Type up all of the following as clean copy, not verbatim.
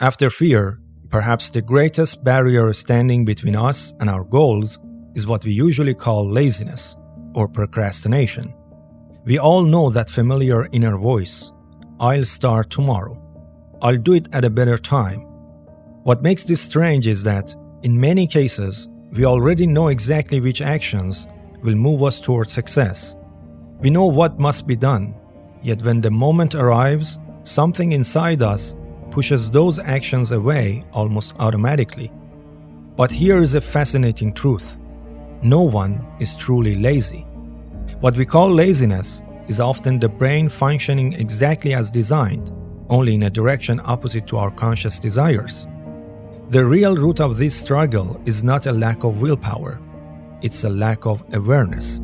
After fear, perhaps the greatest barrier standing between us and our goals is what we usually call laziness or procrastination. We all know that familiar inner voice, "I'll start tomorrow. I'll do it at a better time." What makes this strange is that, in many cases, we already know exactly which actions will move us towards success. We know what must be done, yet when the moment arrives, something inside us pushes those actions away almost automatically. But here is a fascinating truth. No one is truly lazy. What we call laziness is often the brain functioning exactly as designed, only in a direction opposite to our conscious desires. The real root of this struggle is not a lack of willpower, it's a lack of awareness.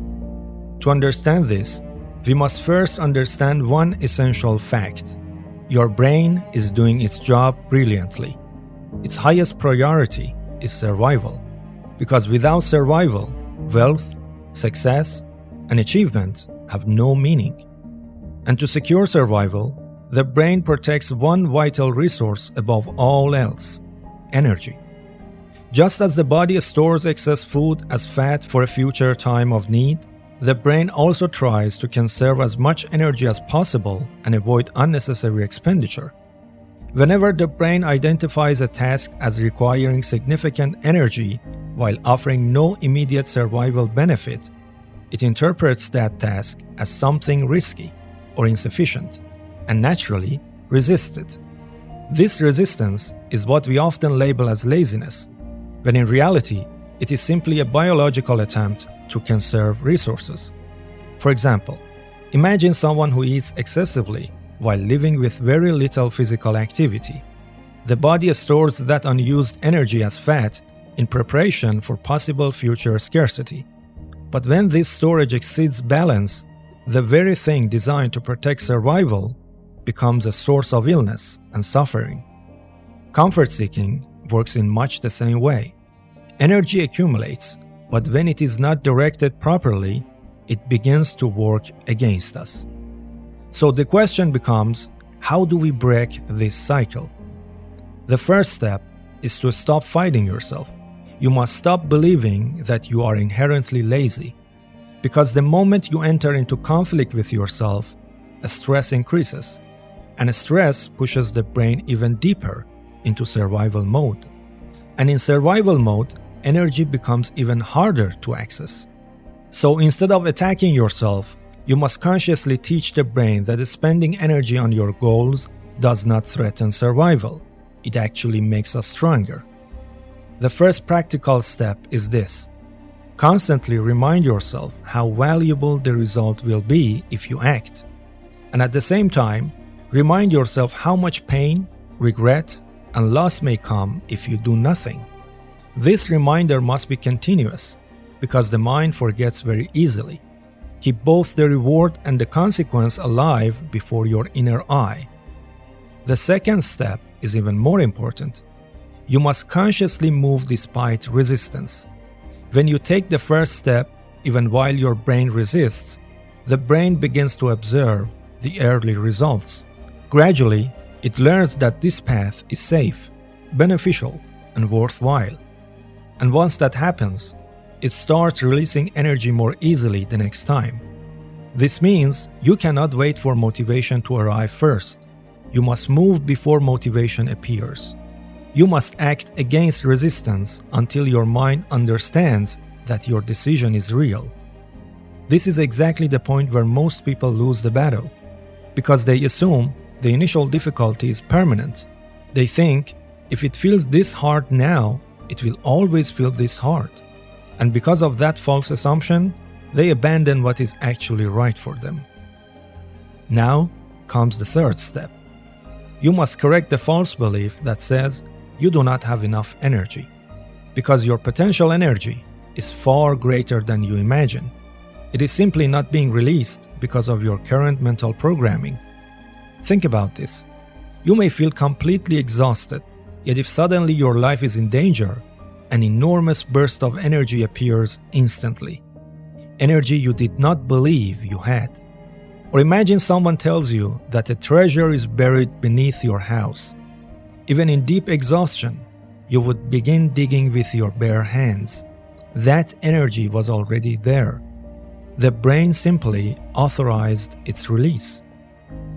To understand this, we must first understand one essential fact. Your brain is doing its job brilliantly. Its highest priority is survival, because without survival, wealth, success, and achievement have no meaning. And to secure survival, the brain protects one vital resource above all else: energy. Just as the body stores excess food as fat for a future time of need, the brain also tries to conserve as much energy as possible and avoid unnecessary expenditure. Whenever the brain identifies a task as requiring significant energy while offering no immediate survival benefit, it interprets that task as something risky or insufficient and naturally resists it. This resistance is what we often label as laziness, when in reality, it is simply a biological attempt to conserve resources. For example, imagine someone who eats excessively while living with very little physical activity. The body stores that unused energy as fat in preparation for possible future scarcity. But when this storage exceeds balance, the very thing designed to protect survival becomes a source of illness and suffering. Comfort seeking works in much the same way. Energy accumulates, but when it is not directed properly, it begins to work against us. So the question becomes, how do we break this cycle? The first step is to stop fighting yourself. You must stop believing that you are inherently lazy, because the moment you enter into conflict with yourself, stress increases, and stress pushes the brain even deeper into survival mode. And in survival mode, energy becomes even harder to access. So instead of attacking yourself, you must consciously teach the brain that spending energy on your goals does not threaten survival. It actually makes us stronger. The first practical step is this. Constantly remind yourself how valuable the result will be if you act. And at the same time, remind yourself how much pain, regret, and loss may come if you do nothing. This reminder must be continuous, because the mind forgets very easily. Keep both the reward and the consequence alive before your inner eye. The second step is even more important. You must consciously move despite resistance. When you take the first step, even while your brain resists, the brain begins to observe the early results. Gradually, it learns that this path is safe, beneficial, and worthwhile. And once that happens, it starts releasing energy more easily the next time. This means you cannot wait for motivation to arrive first. You must move before motivation appears. You must act against resistance until your mind understands that your decision is real. This is exactly the point where most people lose the battle, because they assume the initial difficulty is permanent. They think, if it feels this hard now, it will always feel this hard. And because of that false assumption, they abandon what is actually right for them. Now comes the third step. You must correct the false belief that says you do not have enough energy, because your potential energy is far greater than you imagine. It is simply not being released because of your current mental programming. Think about this. You may feel completely exhausted, yet if suddenly your life is in danger, an enormous burst of energy appears instantly. Energy you did not believe you had. Or imagine someone tells you that a treasure is buried beneath your house. Even in deep exhaustion, you would begin digging with your bare hands. That energy was already there. The brain simply authorized its release.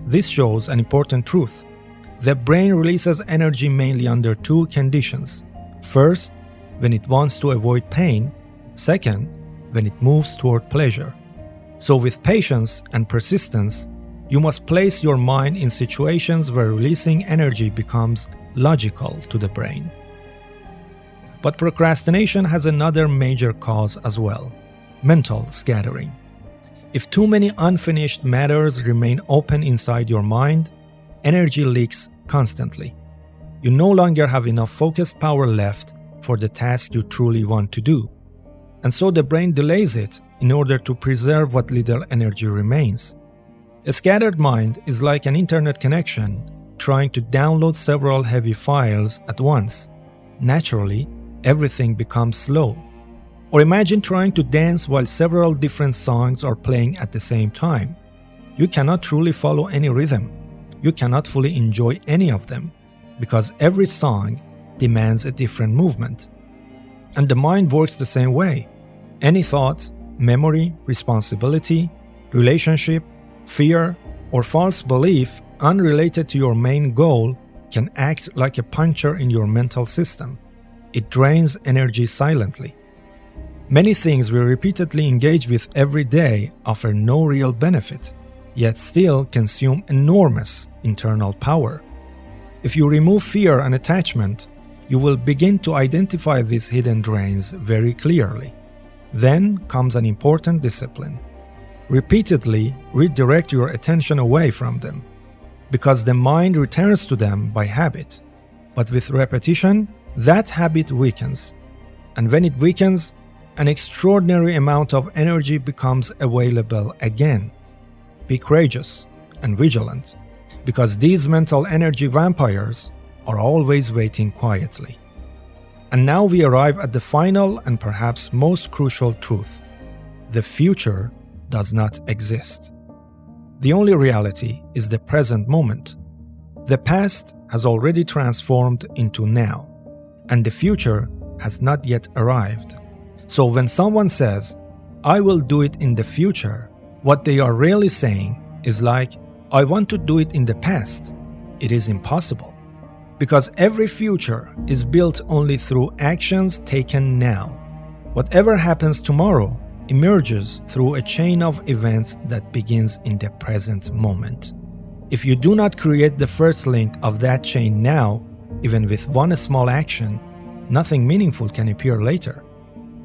This shows an important truth. The brain releases energy mainly under two conditions. First, when it wants to avoid pain. Second, when it moves toward pleasure. So with patience and persistence, you must place your mind in situations where releasing energy becomes logical to the brain. But procrastination has another major cause as well: mental scattering. If too many unfinished matters remain open inside your mind, energy leaks constantly. You no longer have enough focused power left for the task you truly want to do. And so the brain delays it in order to preserve what little energy remains. A scattered mind is like an internet connection trying to download several heavy files at once. Naturally, everything becomes slow. Or imagine trying to dance while several different songs are playing at the same time. You cannot truly follow any rhythm. You cannot fully enjoy any of them, because every song demands a different movement. And the mind works the same way. Any thought, memory, responsibility, relationship, fear, or false belief unrelated to your main goal can act like a puncture in your mental system. It drains energy silently. Many things we repeatedly engage with every day offer no real benefit, yet still consume enormous internal power. If you remove fear and attachment, you will begin to identify these hidden drains very clearly. Then comes an important discipline. Repeatedly redirect your attention away from them, because the mind returns to them by habit. But with repetition, that habit weakens. And when it weakens, an extraordinary amount of energy becomes available again. Be courageous and vigilant, because these mental energy vampires are always waiting quietly. And now we arrive at the final and perhaps most crucial truth. The future does not exist. The only reality is the present moment. The past has already transformed into now, and the future has not yet arrived. So when someone says, "I will do it in the future," what they are really saying is like, "I want to do it in the past." It is impossible, because every future is built only through actions taken now. Whatever happens tomorrow emerges through a chain of events that begins in the present moment. If you do not create the first link of that chain now, even with one small action, nothing meaningful can appear later.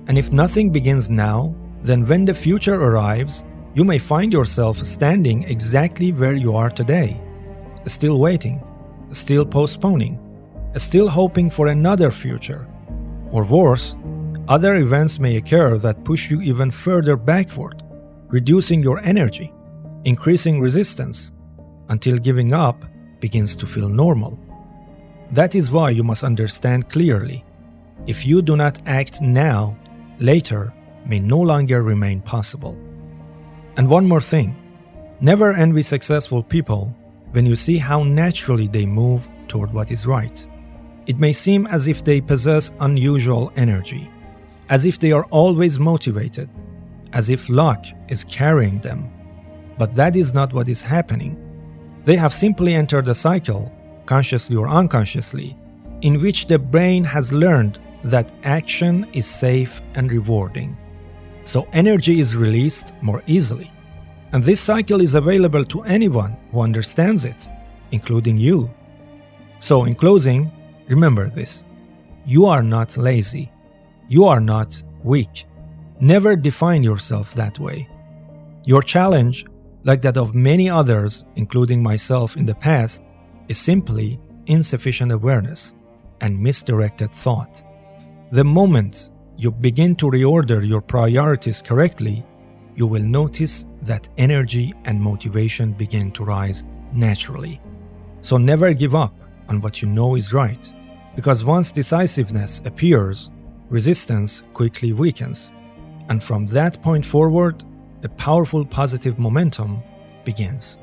And if nothing begins now, then when the future arrives, you may find yourself standing exactly where you are today, still waiting, still postponing, still hoping for another future. Or worse, other events may occur that push you even further backward, reducing your energy, increasing resistance, until giving up begins to feel normal. That is why you must understand clearly: if you do not act now, later may no longer remain possible. And one more thing, never envy successful people when you see how naturally they move toward what is right. It may seem as if they possess unusual energy, as if they are always motivated, as if luck is carrying them. But that is not what is happening. They have simply entered a cycle, consciously or unconsciously, in which the brain has learned that action is safe and rewarding. So energy is released more easily. And this cycle is available to anyone who understands it, including you. So in closing, remember this: you are not lazy. You are not weak. Never define yourself that way. Your challenge, like that of many others, including myself in the past, is simply insufficient awareness and misdirected thought. The moment you begin to reorder your priorities correctly, you will notice that energy and motivation begin to rise naturally. So never give up on what you know is right, because once decisiveness appears, resistance quickly weakens, and from that point forward, the powerful positive momentum begins.